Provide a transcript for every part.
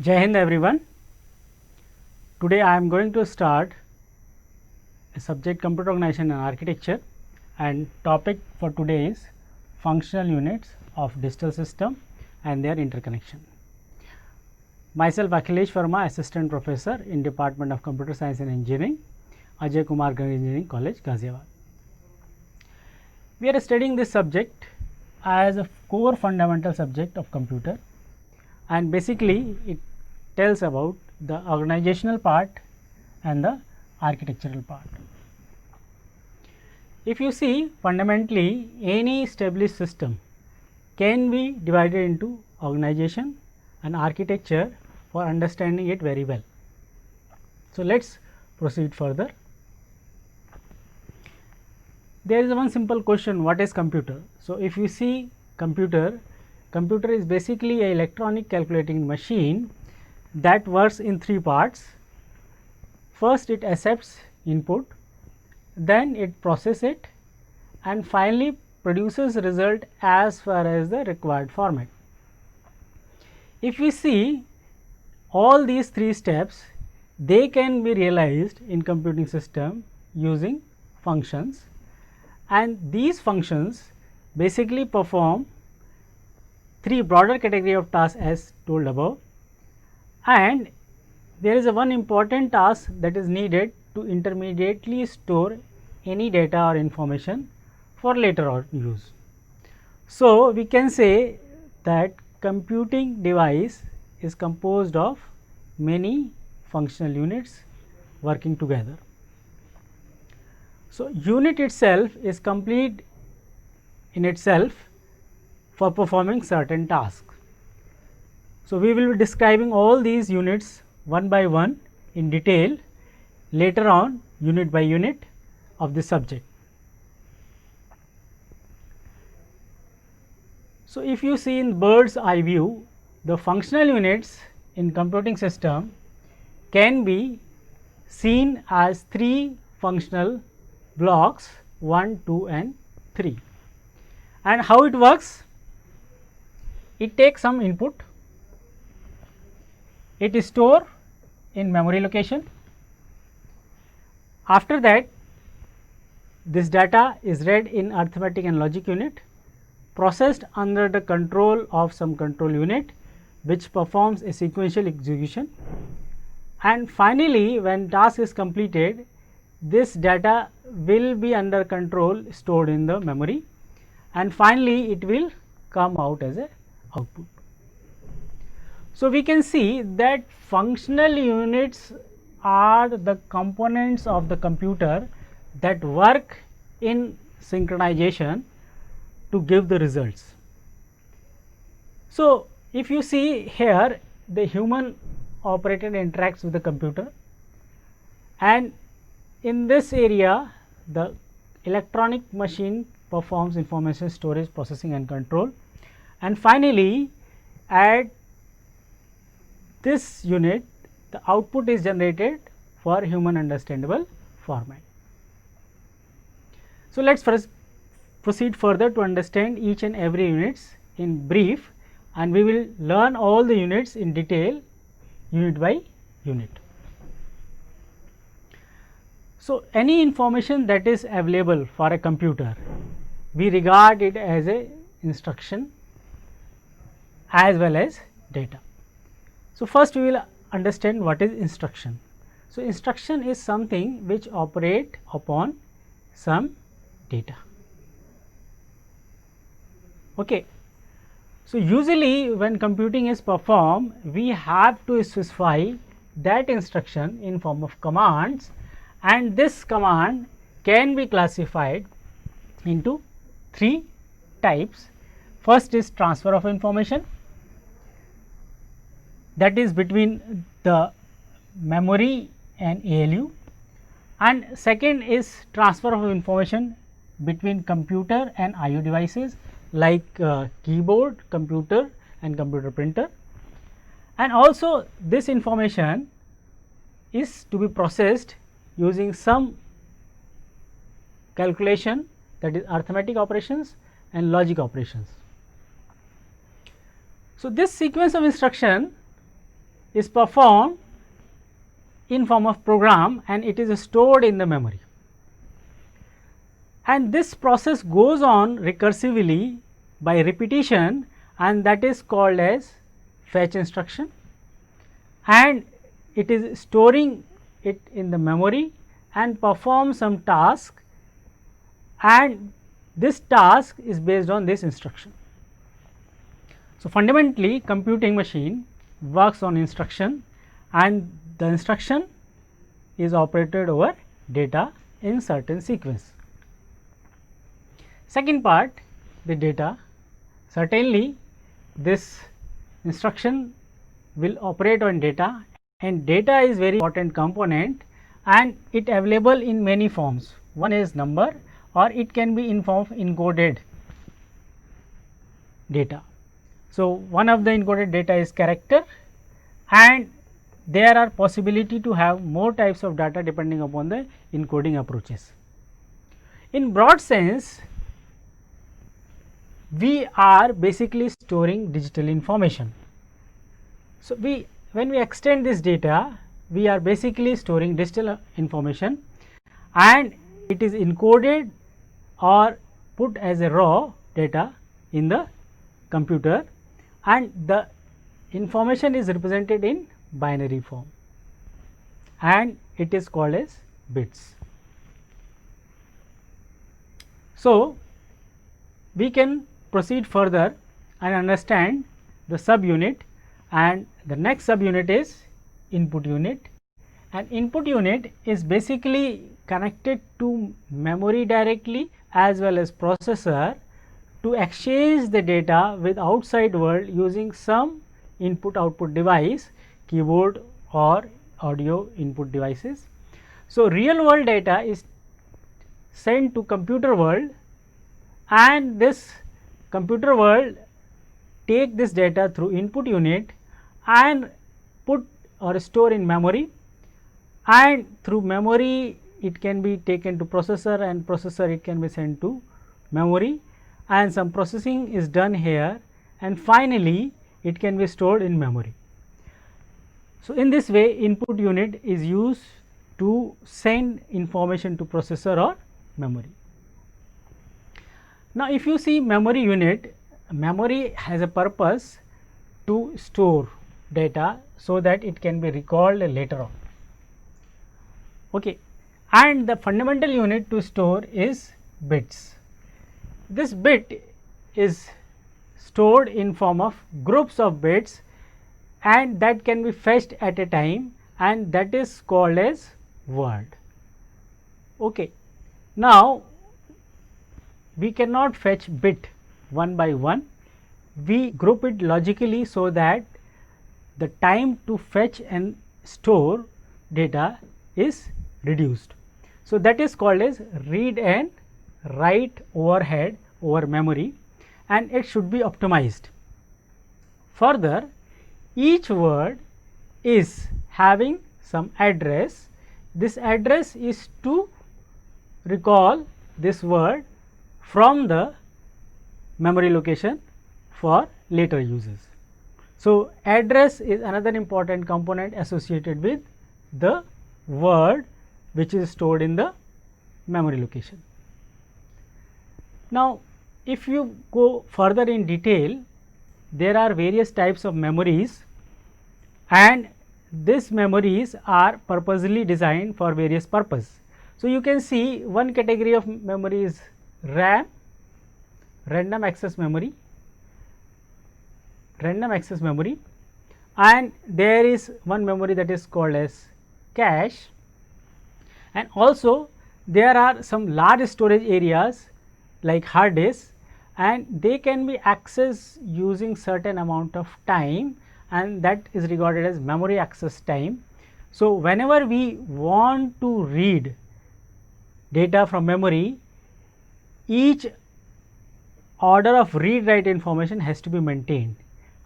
Jai Hind everyone. Today I am going to start a subject computer organization and architecture, and topic for today is functional units of digital system and their interconnection. Myself Akhilesh Verma, assistant professor in Department of Computer Science and Engineering, Ajay Kumar Engineering College, Ghaziabad. We are studying this subject as a core fundamental subject of computer, and basically it tells about the organizational part and the architectural part. If you see, fundamentally any established system can be divided into organization and architecture for understanding it very well. So, let us proceed further. There is one simple question, what is computer? So, if you see computer is basically an electronic calculating machine that works in three parts. First it accepts input, then it processes it, and finally produces result as far as the required format. If we see all these three steps, they can be realized in computing system using functions, and these functions basically perform three broader category of tasks as told above. And there is a one important task that is needed to intermediately store any data or information for later on use. So, we can say that computing device is composed of many functional units working together. So, unit itself is complete in itself for performing certain tasks. So, we will be describing all these units one by one in detail later on, unit by unit of this subject. So, if you see in bird's eye view, the functional units in computing system can be seen as three functional blocks 1, 2 and 3. And how it works? It takes some input, it is stored in memory location. After that, this data is read in arithmetic and logic unit, processed under the control of some control unit which performs a sequential execution, and finally when task is completed, this data will be under control stored in the memory, and finally it will come out as a output. So, we can see that functional units are the components of the computer that work in synchronization to give the results. So, if you see here, the human operator interacts with the computer, and in this area the electronic machine performs information storage, processing and control, and finally at this unit the output is generated for human understandable format. So, let us first proceed further to understand each and every units in brief, and we will learn all the units in detail unit by unit. So, any information that is available for a computer, we regard it as a instruction as well as data. So, first we will understand what is instruction. So, instruction is something which operate upon some data. Okay. So, usually when computing is performed, we have to specify that instruction in form of commands, and this command can be classified into three types. First is transfer of information, that is between the memory and ALU, and second is transfer of information between computer and IO devices like keyboard, computer and computer printer, and also this information is to be processed using some calculation, that is arithmetic operations and logic operations. So, this sequence of instruction is performed in form of program and it is stored in the memory. And this process goes on recursively by repetition, and that is called as fetch instruction, and it is storing it in the memory and perform some task, and this task is based on this instruction. So, fundamentally computing machine works on instruction, and the instruction is operated over data in certain sequence. Second part, the data. Certainly this instruction will operate on data, and data is very important component, and it available in many forms. One is number, or it can be in form of encoded data. So, one of the encoded data is character, and there are possibility to have more types of data depending upon the encoding approaches. In broad sense, we are basically storing digital information. So, when we extend this data, we are basically storing digital information, and it is encoded or put as a raw data in the computer, and the information is represented in binary form, and it is called as bits. So, we can proceed further and understand the subunit, and the next subunit is input unit, and input unit is basically connected to memory directly as well as processor to exchange the data with outside world using some input output device, keyboard or audio input devices. So, real world data is sent to computer world, and this computer world take this data through input unit and put or store in memory, and through memory it can be taken to processor, and processor it can be sent to memory, and some processing is done here, and finally it can be stored in memory. So, in this way input unit is used to send information to processor or memory. Now, if you see memory unit, memory has a purpose to store data so that it can be recalled later on. Okay. And the fundamental unit to store is bits. This bit is stored in form of groups of bits, and that can be fetched at a time, and that is called as word. Okay. Now, we cannot fetch bit one by one, we group it logically so that the time to fetch and store data is reduced. So, that is called as read and write overhead over memory, and it should be optimized. Further, each word is having some address. This address is to recall this word from the memory location for later uses. So, address is another important component associated with the word which is stored in the memory location. Now, if you go further in detail, there are various types of memories, and these memories are purposely designed for various purpose. So, you can see one category of memory is RAM, random access memory, and there is one memory that is called as cache, and also there are some large storage areas like hard disk, and they can be accessed using certain amount of time, and that is regarded as memory access time. So, whenever we want to read data from memory, each order of read write information has to be maintained,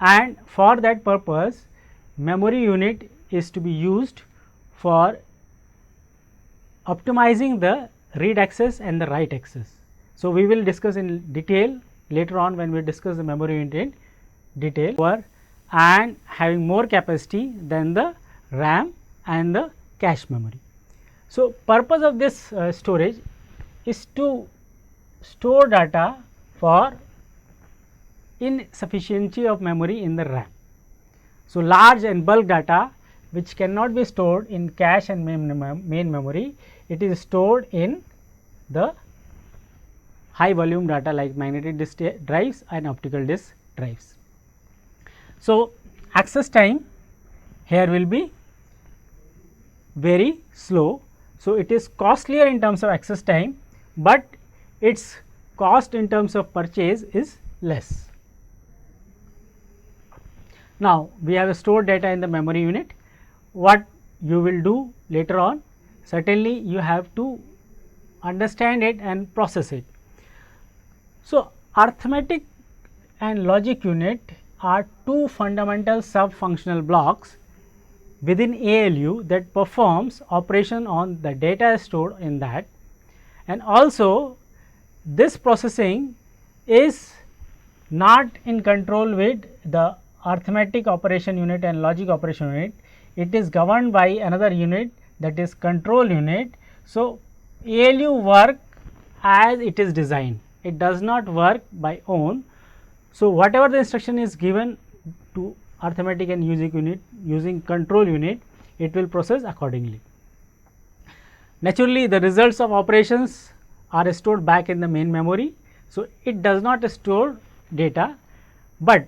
and for that purpose memory unit is to be used for optimizing the read access and the write access. So, we will discuss in detail later on when we discuss the memory unit in detail. Over and having more capacity than the RAM and the cache memory. So, purpose of this storage is to store data for insufficiency of memory in the RAM. So, large and bulk data which cannot be stored in cache and main memory, it is stored in the high volume data like magnetic disk drives and optical disk drives. So, access time here will be very slow. So, it is costlier in terms of access time, but its cost in terms of purchase is less. Now, we have stored data in the memory unit. What you will do later on? Certainly, you have to understand it and process it. So, arithmetic and logic unit are two fundamental sub-functional blocks within ALU that performs operation on the data stored in that, and also this processing is not in control with the arithmetic operation unit and logic operation unit. It is governed by another unit, that is control unit. So, ALU work as it is designed, it does not work by own. So, whatever the instruction is given to arithmetic and logic unit using control unit, it will process accordingly. Naturally, the results of operations are stored back in the main memory. So, it does not store data, but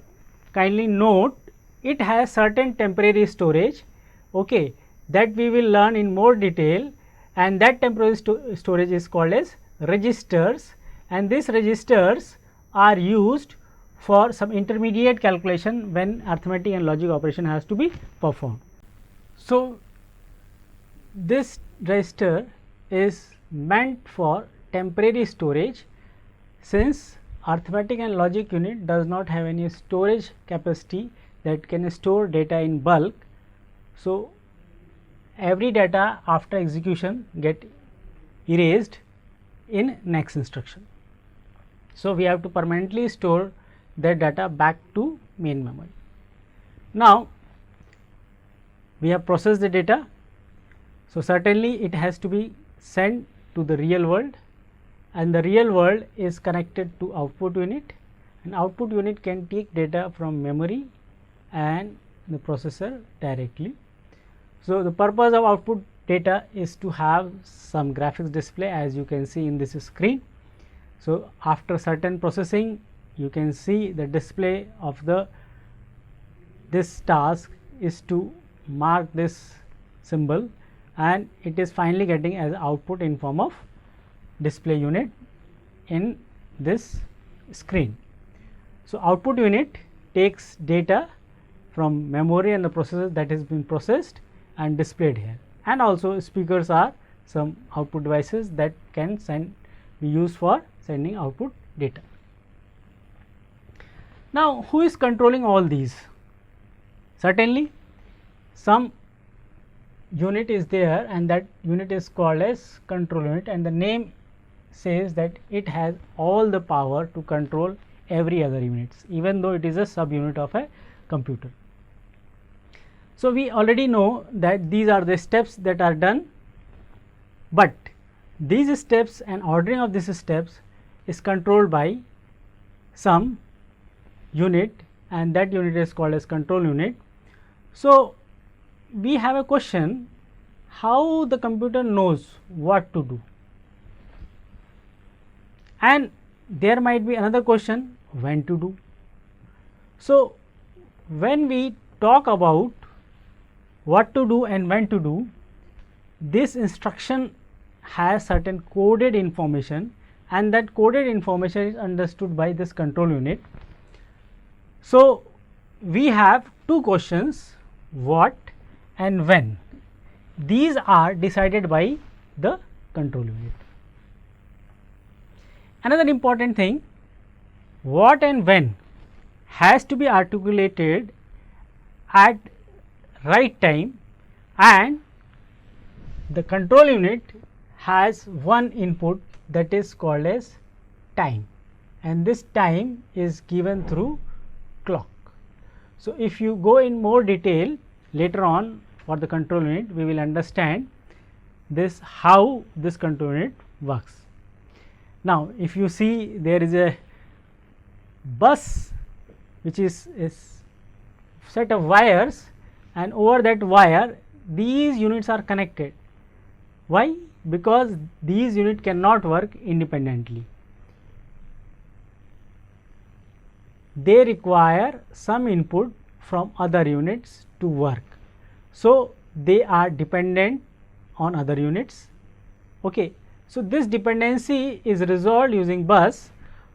kindly note it has certain temporary storage, okay, that we will learn in more detail, and that temporary storage is called as registers, and these registers are used for some intermediate calculation when arithmetic and logic operation has to be performed. So, this register is meant for temporary storage, since arithmetic and logic unit does not have any storage capacity that can store data in bulk. So, every data after execution get erased in next instruction. So, we have to permanently store the data back to main memory. Now, we have processed the data. So, certainly it has to be sent to the real world, and the real world is connected to output unit, and output unit can take data from memory and the processor directly. So, the purpose of output data is to have some graphics display, as you can see in this screen. So, after certain processing, you can see the display of this task is to mark this symbol, and it is finally getting as output in form of display unit in this screen. So, output unit takes data from memory and the processor that has been processed and displayed here, and also speakers are some output devices that can be used for sending output data. Now, who is controlling all these? Certainly, some unit is there, and that unit is called as control unit, and the name says that it has all the power to control every other units, even though it is a subunit of a computer. So, we already know that these are the steps that are done, but these steps and ordering of these steps is controlled by some unit, and that unit is called as control unit. So, we have a question, how the computer knows what to do, and there might be another question, when to do. So, when we talk about what to do and when to do, this instruction has certain coded information, and that coded information is understood by this control unit. So, we have two questions, what and when. These are decided by the control unit. Another important thing, what and when has to be articulated at right time, and the control unit has one input that is called as time, and this time is given through clock. So, if you go in more detail later on for the control unit, we will understand this how this control unit works. Now, if you see, there is a bus which is a set of wires, and over that wire these units are connected. Why? Because these units cannot work independently. They require some input from other units to work. So, they are dependent on other units. Okay. So, this dependency is resolved using bus.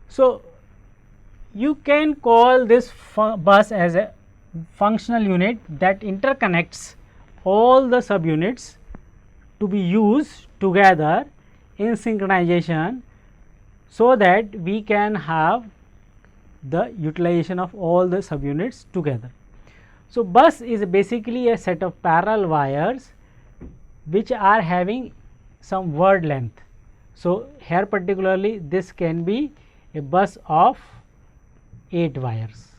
So, you can call this bus as a functional unit that interconnects all the subunits to be used together in synchronization, so that we can have the utilization of all the subunits together. So, bus is basically a set of parallel wires which are having some word length. So, here particularly this can be a bus of 8 wires,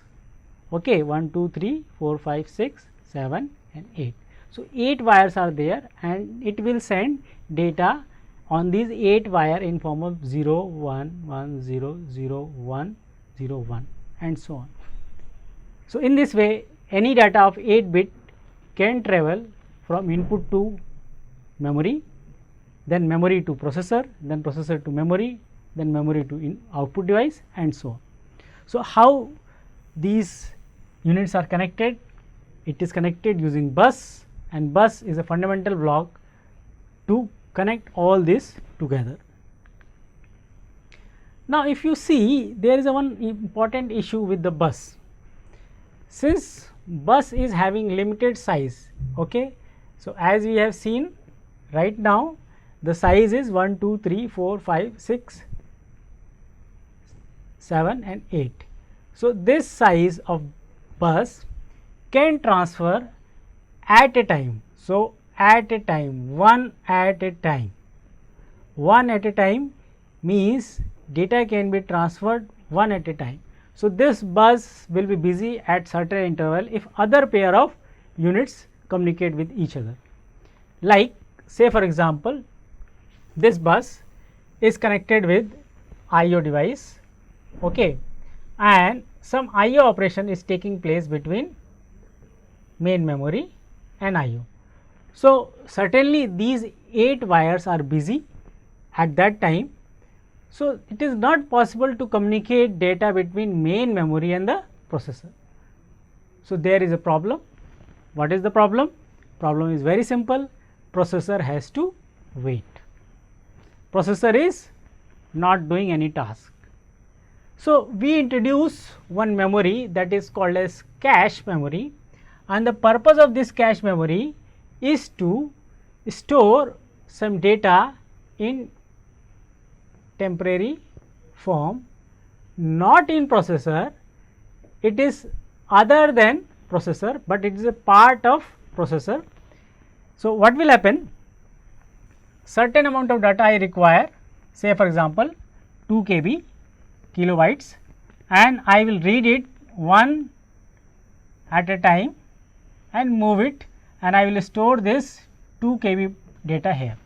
okay, 1, 2, 3, 4, 5, 6, 7 and 8. So, 8 wires are there, and it will send data on these 8 wire in form of 0, 1, 1, 0, 0, 1, 0, 1 and so on. So, in this way any data of 8 bit can travel from input to memory, then memory to processor, then processor to memory, then memory to output device and so on. So, how these units are connected? It is connected using bus, and bus is a fundamental block to connect all this together. Now, if you see, there is one important issue with the bus. Since bus is having limited size, okay. So, as we have seen right now, the size is 1, 2, 3, 4, 5, 6, 7 and 8. So, this size of bus can transfer at a time. So, at a time, one at a time means data can be transferred one at a time. So, this bus will be busy at certain interval if other pair of units communicate with each other. Like, say for example, this bus is connected with IO device, okay, and some IO operation is taking place between main memory and IO. So, certainly these 8 wires are busy at that time. So, it is not possible to communicate data between main memory and the processor. So, there is a problem. What is the problem? Problem is very simple. Processor has to wait. Processor is not doing any task. So, we introduce one memory that is called as cache memory, and the purpose of this cache memory is to store some data in temporary form, not in processor. It is other than processor, but it is a part of processor. So, what will happen? Certain amount of data I require, say for example 2 KB kilobytes, and I will read it one at a time and move it, and I will store this 2 KB data here.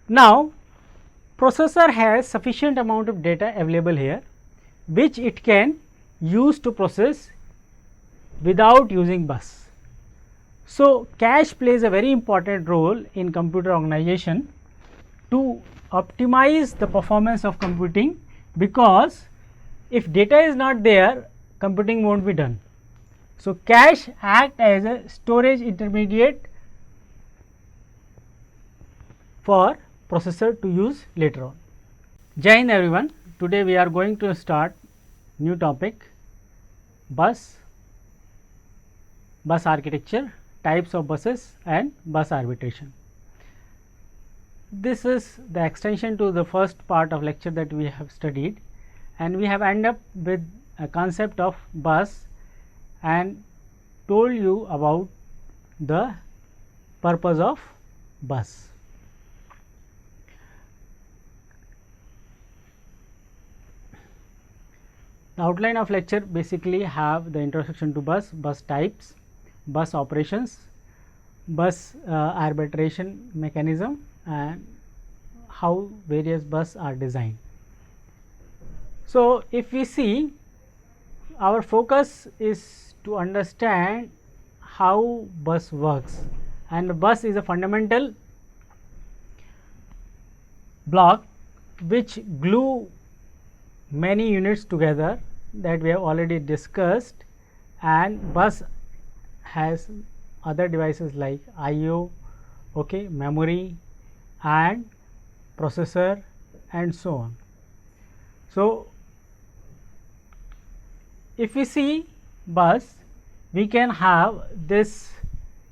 Now, processor has sufficient amount of data available here, which it can use to process without using bus. So, cache plays a very important role in computer organization to optimize the performance of computing, because if data is not there, computing will not be done. So, cache act as a storage intermediate for processor to use later on. Jai Hind everyone. Today we are going to start new topic, bus architecture, types of buses and bus arbitration. This is the extension to the first part of lecture that we have studied, and we have ended up with a concept of bus and told you about the purpose of bus. The outline of lecture basically have the introduction to bus types, bus operations, bus arbitration mechanism, and how various bus are designed. So, if we see, our focus is to understand how bus works, and bus is a fundamental block which glue many units together that we have already discussed, and bus has other devices like IO, okay, memory and processor and so on. So, if we see bus, we can have this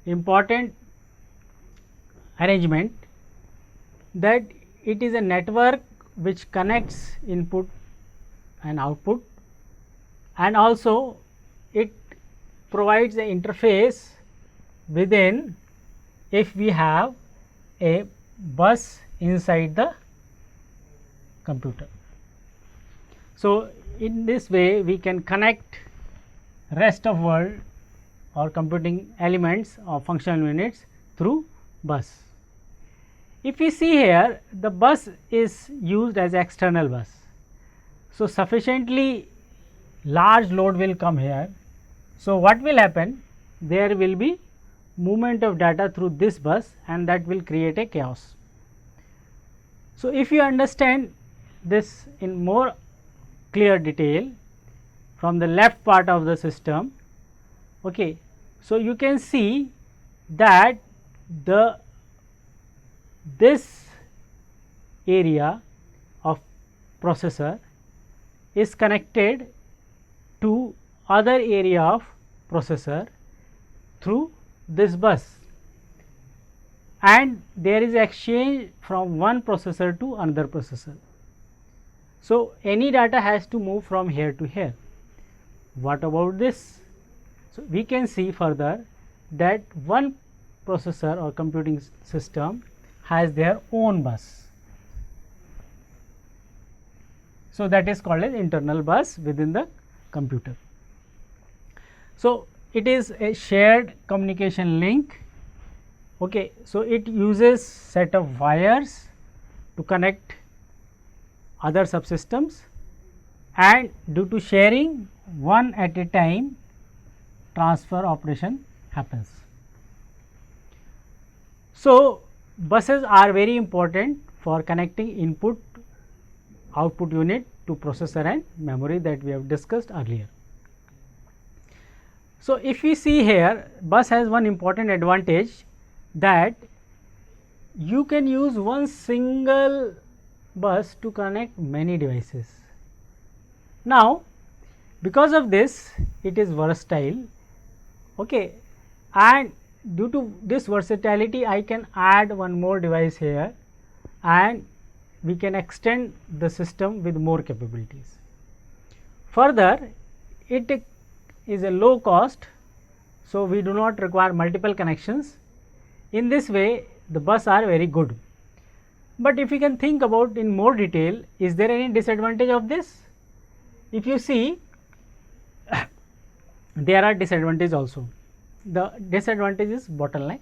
important arrangement that it is a network which connects input and output, and also it provides the interface within if we have a bus inside the computer. So, in this way we can connect rest of world or computing elements or functional units through bus. If we see here, the bus is used as external bus. So, sufficiently large load will come here. So, what will happen? There will be movement of data through this bus, and that will create a chaos. So, if you understand this in more clear detail from the left part of the system, okay, so you can see that this area of processor is connected to other area of processor through this bus, and there is exchange from one processor to another processor. So, any data has to move from here to here. What about this? So, we can see further that one processor or computing system has their own bus. So, that is called as internal bus within the computer. So, it is a shared communication link. Okay. So, it uses set of wires to connect other subsystems, and due to sharing one at a time transfer operation happens. So, buses are very important for connecting input output unit to processor and memory that we have discussed earlier. So, if we see here, bus has one important advantage, that you can use one single bus to connect many devices. Now, because of this it is versatile, okay, and due to this versatility I can add one more device here, and we can extend the system with more capabilities. Further, it is a low cost, so we do not require multiple connections. In this way the bus are very good. But if you can think about in more detail, is there any disadvantage of this? If you see, there are disadvantages also. The disadvantage is bottleneck,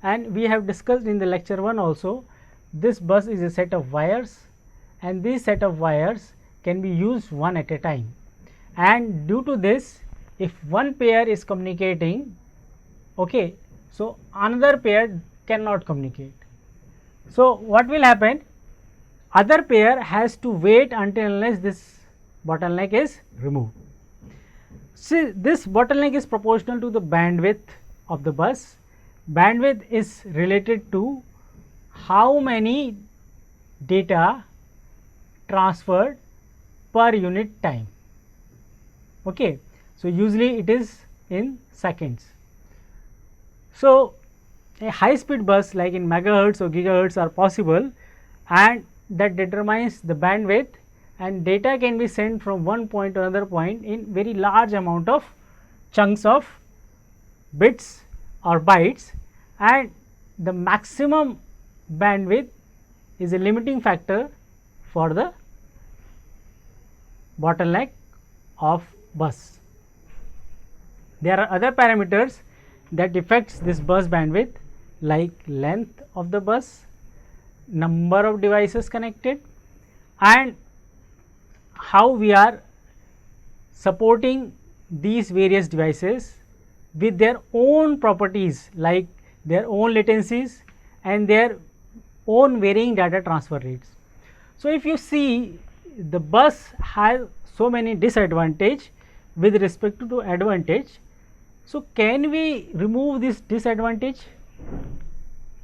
and we have discussed in the lecture 1 also. This bus is a set of wires, and this set of wires can be used one at a time, and due to this, if one pair is communicating, okay, so another pair cannot communicate. So, what will happen? Other pair has to wait until unless this bottleneck is removed. See, this bottleneck is proportional to the bandwidth of the bus. Bandwidth is related to how many data transferred per unit time. Okay. So, usually it is in seconds. So, a high speed bus like in megahertz or gigahertz are possible, and that determines the bandwidth, and data can be sent from one point to another point in very large amount of chunks of bits or bytes, and the maximum bandwidth is a limiting factor for the bottleneck of bus. There are other parameters that affects this bus bandwidth, like length of the bus, number of devices connected, and how we are supporting these various devices with their own properties, like their own latencies and their own varying data transfer rates. So, if you see, the bus has so many disadvantage with respect to advantage. So, can we remove this disadvantage?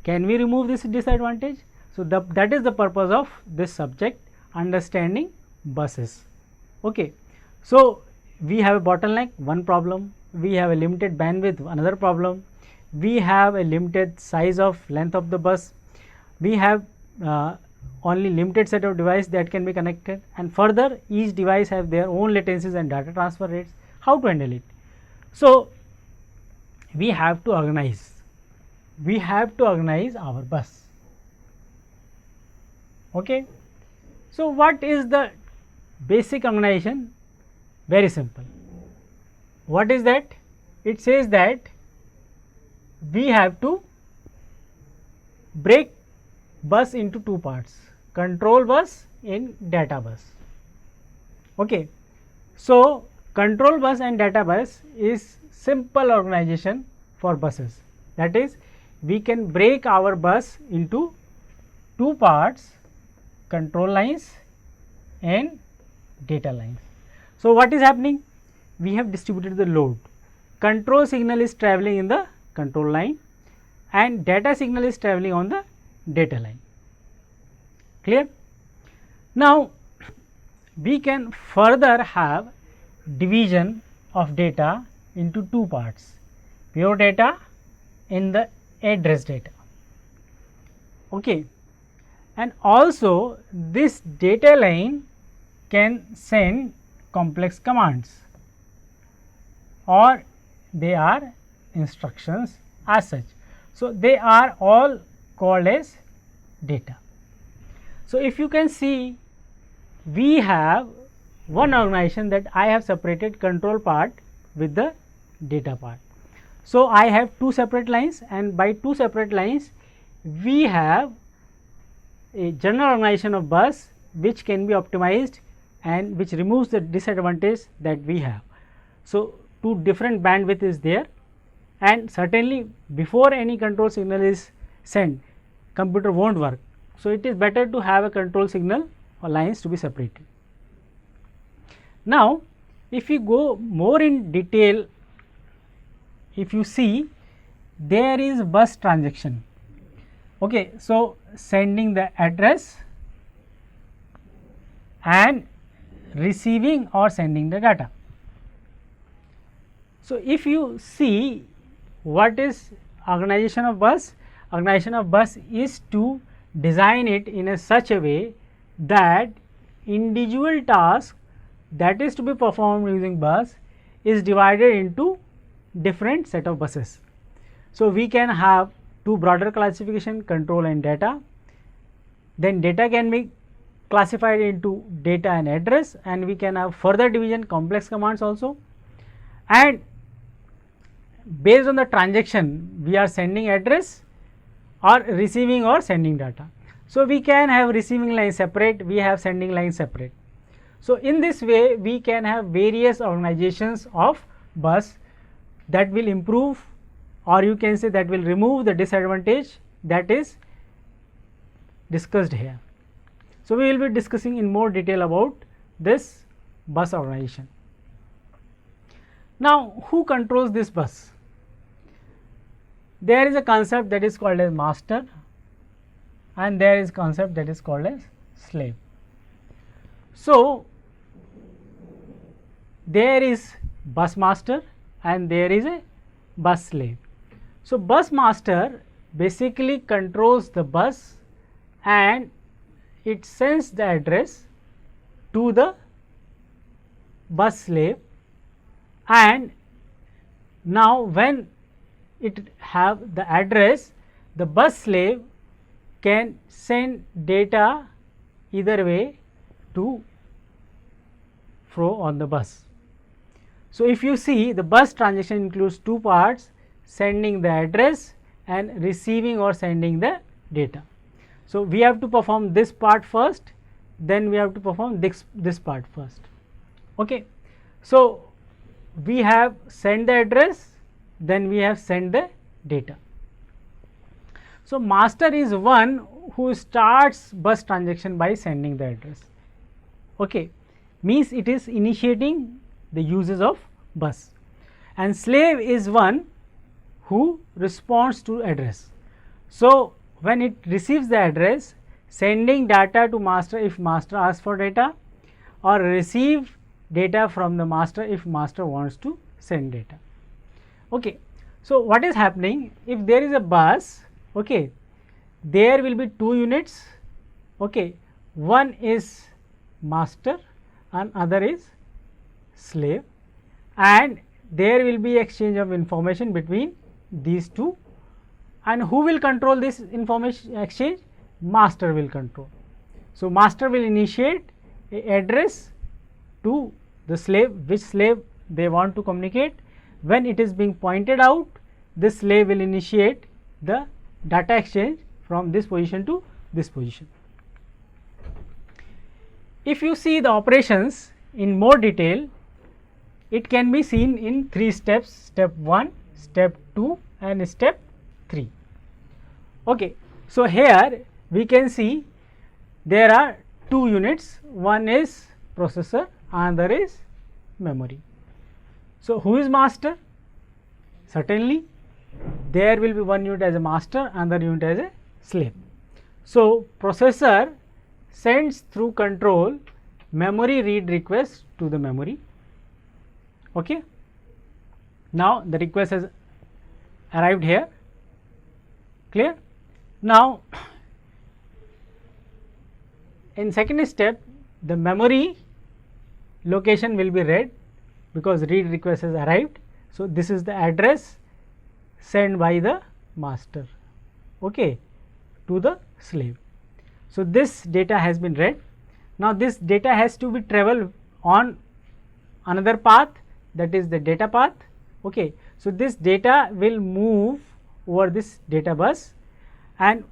Can we remove this disadvantage? So, that is the purpose of this subject, understanding buses. Okay. So, we have a bottleneck, one problem, we have a limited bandwidth, another problem, we have a limited size of length of the bus, we have only limited set of devices that can be connected, and further each device have their own latencies and data transfer rates. How to handle it? So, we have to organize our bus. Okay. So, what is the basic organization? Very simple. What is that? It says that we have to break bus into two parts, control bus and data bus. Okay. So, control bus and data bus is simple organization for buses. That is, we can break our bus into two parts, control lines and data lines. So, what is happening? We have distributed the load. Control signal is traveling in the control line and data signal is traveling on the data line. Clear? Now, we can further have division of data into two parts, pure data and the address data. Okay. And also this data line can send complex commands or they are instructions as such. So, they are all called as data. So, if you can see, we have one organization that I have separated control part with the data part. So, I have two separate lines, and by two separate lines we have a general organization of bus which can be optimized and which removes the disadvantage that we have. So, two different bandwidth is there, and certainly before any control signal is sent, computer will not work. So, it is better to have a control signal or lines to be separated. Now, if we go more in detail, if you see, there is bus transaction. Okay. So, sending the address and receiving or sending the data. So, if you see what is organization of bus, organization of bus is to design it in a such a way that individual task that is to be performed using bus is divided into different set of buses. So, we can have two broader classification, control and data, then data can be classified into data and address, and we can have further division, complex commands also, and based on the transaction we are sending address or receiving or sending data. So, we can have receiving line separate, we have sending line separate. So, in this way we can have various organizations of bus that will improve, or you can say that will remove the disadvantage that is discussed here. So, we will be discussing in more detail about this bus organization. Now, who controls this bus? There is a concept that is called as master and there is concept that is called as slave. So, there is bus master and there is a bus slave. So, bus master basically controls the bus and it sends the address to the bus slave, and now when it have the address, the bus slave can send data either way to fro on the bus. So, if you see, the bus transaction includes two parts, sending the address and receiving or sending the data. So, we have to perform this part first, then we have to perform this part first. Okay. So, we have sent the address, then we have sent the data. So, master is one who starts bus transaction by sending the address, okay, means it is initiating the uses of bus, and slave is one who responds to address. So, when it receives the address, sending data to master if master asks for data, or receive data from the master if master wants to send data. Okay. So, what is happening if there is a bus, okay, there will be two units, okay, one is master and other is slave, and there will be exchange of information between these two, and who will control this information exchange? Master will control. So, master will initiate a address to the slave, which slave they want to communicate. When it is being pointed out, this slave will initiate the data exchange from this position to this position. If you see the operations in more detail, it can be seen in 3 steps, step 1, step 2 and step 3. Okay. So, here we can see there are two units, one is processor, another is memory. So, who is master? Certainly there will be one unit as a master, another unit as a slave. So, processor sends through control memory read request to the memory. Okay. Now, the request has arrived here, clear. Now, in second step, the memory location will be read because read request has arrived. So, this is the address sent by the master, okay, to the slave. So, this data has been read. Now, this data has to be traveled on another path, that is the data path. Okay. So, this data will move over this data bus, and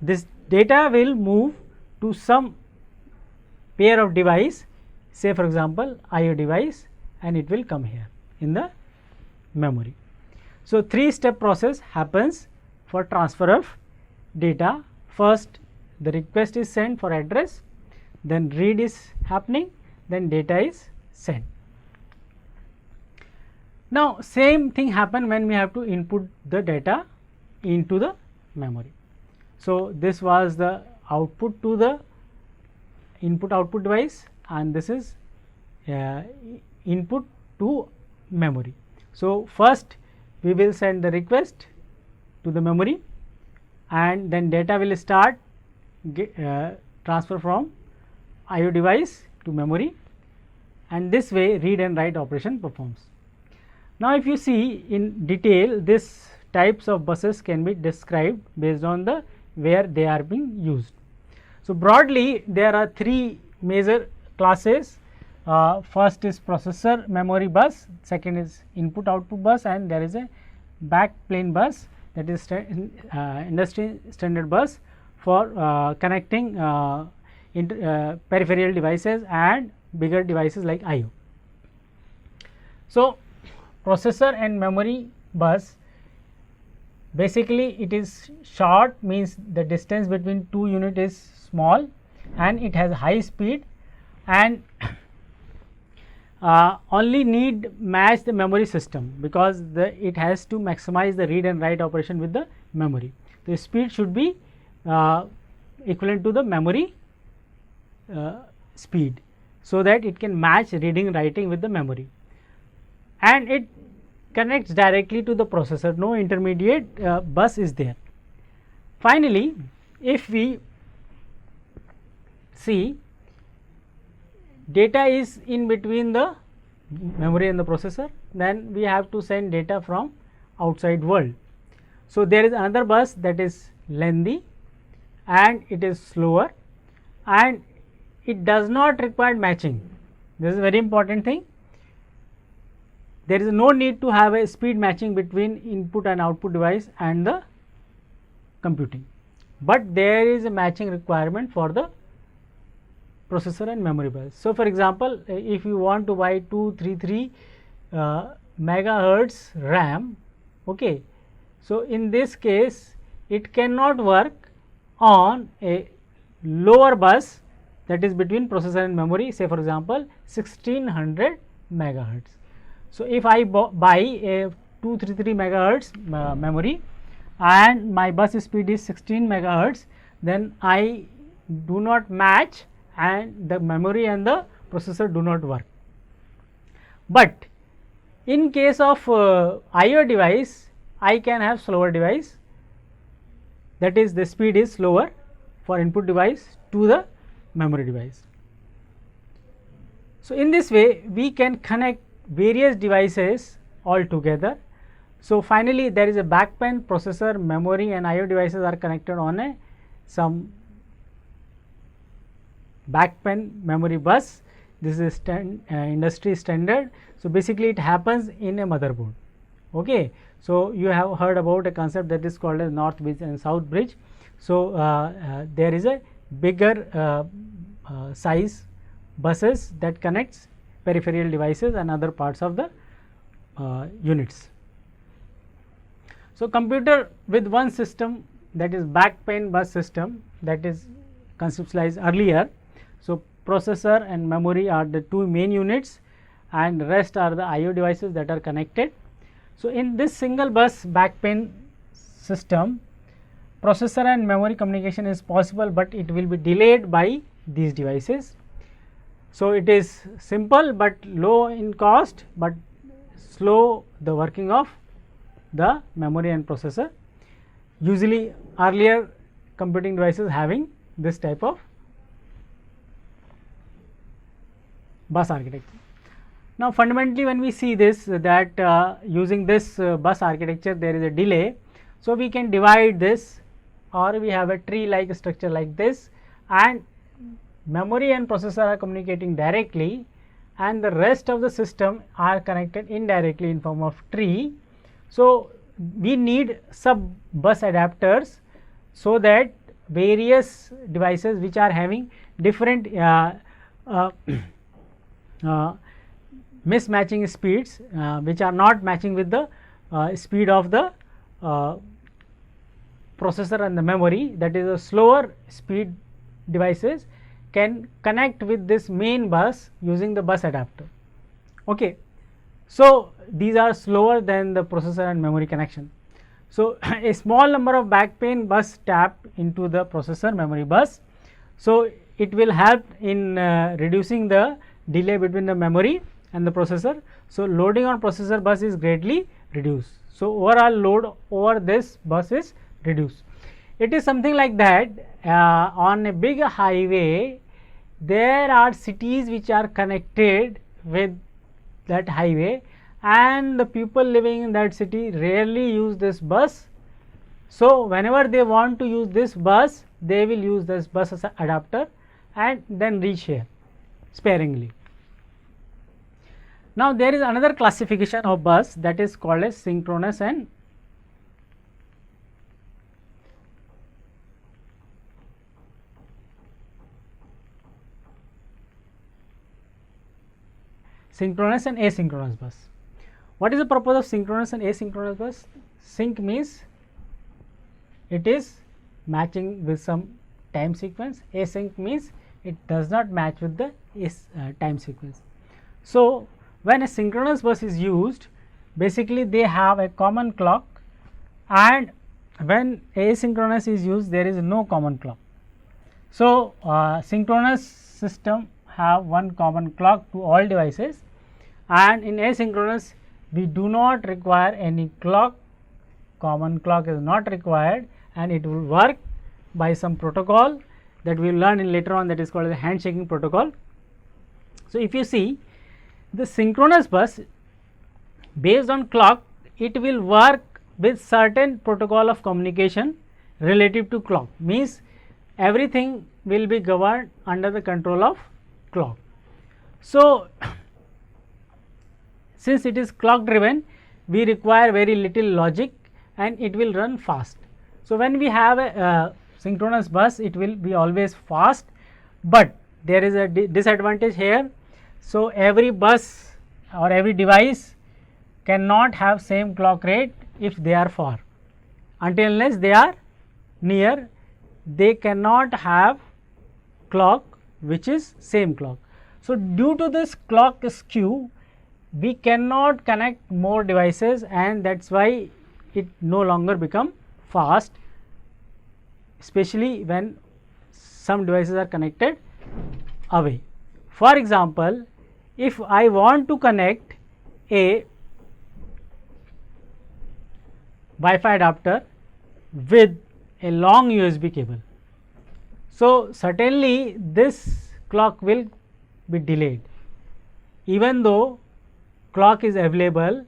this data will move to some pair of device, say for example IO device, and it will come here in the memory. So, 3-step process happens for transfer of data. First, the request is sent for address, then read is happening, then data is sent. Now, same thing happen when we have to input the data into the memory. So, this was the output to the input output device, and this is input to memory. So, first we will send the request to the memory, and then data will start transfer from IO device to memory, and this way read and write operation performs. Now, if you see in detail, this types of buses can be described based on the where they are being used. So, broadly there are 3 major classes. First is processor memory bus, second is input output bus, and there is a back plane bus, that is industry standard bus for connecting peripheral devices and bigger devices like IO. So, processor and memory bus, basically it is short, means the distance between 2 unit is small and it has high speed, and only need match the memory system, because it has to maximize the read and write operation with the memory. The speed should be equivalent to the memory speed, so that it can match reading writing with the memory, and it connects directly to the processor, no intermediate bus is there. Finally, if we see, data is in between the memory and the processor, then we have to send data from outside world. So, there is another bus that is lengthy and it is slower, and it does not require matching. This is a very important thing. there is no need to have a speed matching between input and output device and the computing, but there is a matching requirement for the processor and memory bus. So, for example, if you want to buy 233 megahertz RAM, okay, so in this case it cannot work on a lower bus, that is between processor and memory, say for example 1600 megahertz. So, if I buy a 233 megahertz memory and my bus speed is 16 megahertz, then I do not match and the memory and the processor do not work. But in case of IO device, I can have slower device, that is the speed is slower for input device to the memory device. So, in this way we can connect various devices all together. So, finally, there is a backplane, processor, memory and IO devices are connected on a some backplane memory bus. This is industry standard. So, basically it happens in a motherboard. Okay. So, you have heard about a concept that is called as north bridge and south bridge. So, there is a bigger size buses that connects peripheral devices and other parts of the units. So, computer with one system, that is backplane bus system, that is conceptualized earlier. So, processor and memory are the two main units and rest are the IO devices that are connected. So, in this single bus backplane system, processor and memory communication is possible, but it will be delayed by these devices. So, it is simple but low in cost, but slow the working of the memory and processor. Usually earlier computing devices having this type of bus architecture. Now, fundamentally when we see this, that using this bus architecture there is a delay. So, we can divide this, or we have a tree like structure like this, and memory and processor are communicating directly and the rest of the system are connected indirectly in form of tree. So, we need sub bus adapters, so that various devices which are having different mismatching speeds, which are not matching with the speed of the processor and the memory, that is a slower speed devices, can connect with this main bus using the bus adapter. Okay. So, these are slower than the processor and memory connection. So, a small number of backplane bus tap into the processor memory bus. So, it will help in reducing the delay between the memory and the processor. So, loading on processor bus is greatly reduced. So, overall load over this bus is reduced. It is something like that on a big highway, there are cities which are connected with that highway, and the people living in that city rarely use this bus. So, whenever they want to use this bus, they will use this bus as an adapter and then reach here sparingly. Now, there is another classification of bus that is called as synchronous and asynchronous bus. What is the purpose of synchronous and asynchronous bus? Sync means it is matching with some time sequence, async means it does not match with the time sequence. So, when a synchronous bus is used, basically they have a common clock, and when asynchronous is used, there is no common clock. So, synchronous system have one common clock to all devices, and in asynchronous we do not require any clock, common clock is not required, and it will work by some protocol that we will learn in later on, that is called the handshaking protocol. So, if you see the synchronous bus based on clock, it will work with certain protocol of communication relative to clock, means everything will be governed under the control of clock. So, since it is clock driven, we require very little logic and it will run fast. So, when we have a synchronous bus, it will be always fast, but there is a disadvantage here. So, every bus or every device cannot have same clock rate if they are far. Until unless they are near, they cannot have clock which is same clock. So, due to this clock skew, we cannot connect more devices, and that is why it no longer become fast, especially when some devices are connected away. For example, if I want to connect a Wi-Fi adapter with a long USB cable, so certainly this clock will be delayed. Even though clock is available,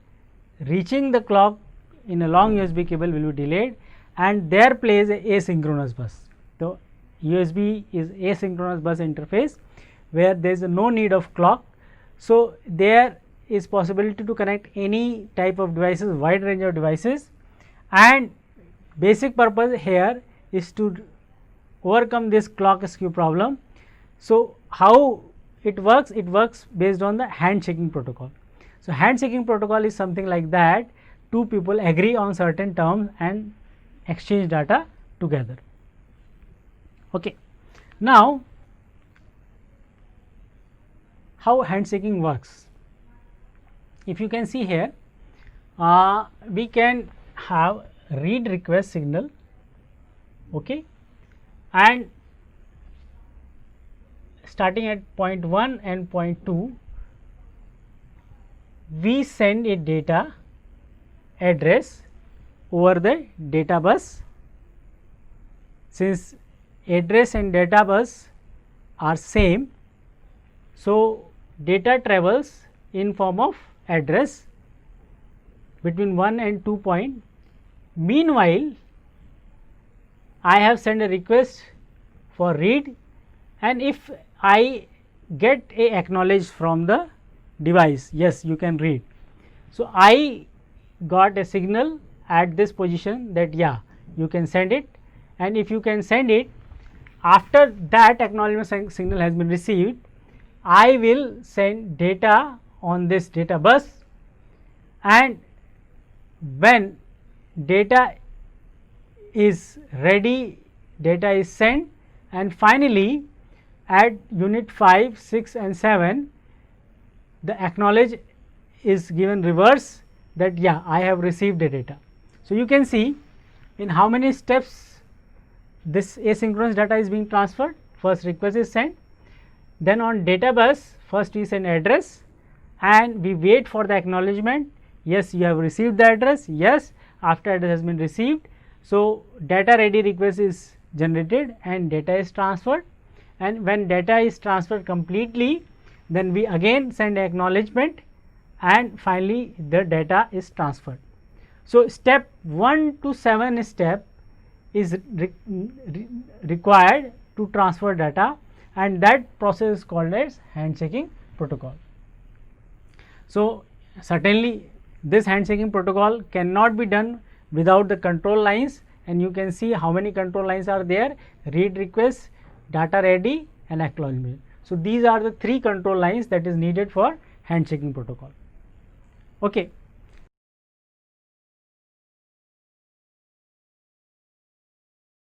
reaching the clock in a long USB cable will be delayed, and there plays a asynchronous bus. So, USB is asynchronous bus interface where there is no need of clock. So, there is possibility to connect any type of devices, wide range of devices, and basic purpose here is to overcome this clock skew problem. So, how it works? It works based on the handshaking protocol. So, handshaking protocol is something like that, two people agree on certain terms and exchange data together. Okay. Now, how handshaking works? If you can see here, we can have read request signal, okay, and starting at point 1 and point 2, we send a data address over the data bus. Since address and data bus are same, so data travels in form of address between 1 and 2 point. Meanwhile, I have sent a request for read, and if I get a acknowledge from the device, yes, you can read. So, I got a signal at this position that yeah, you can send it, and if you can send it, after that acknowledgement signal has been received, I will send data on this data bus, and when data is ready, data is sent, and finally at unit 5, 6 and 7, the acknowledge is given reverse that yeah, I have received the data. So, you can see in how many steps this asynchronous data is being transferred. First request is sent, then on data bus first we send address and we wait for the acknowledgement, yes, you have received the address, yes, after address has been received. So, data ready request is generated and data is transferred, and when data is transferred completely, then we again send acknowledgement and finally the data is transferred. So, step 1 to 7 step is required to transfer data, and that process is called as handshaking protocol. So, certainly this handshaking protocol cannot be done without the control lines, and you can see how many control lines are there: read request, data ready and acknowledgement. So, these are the 3 control lines that is needed for handshaking protocol. Okay.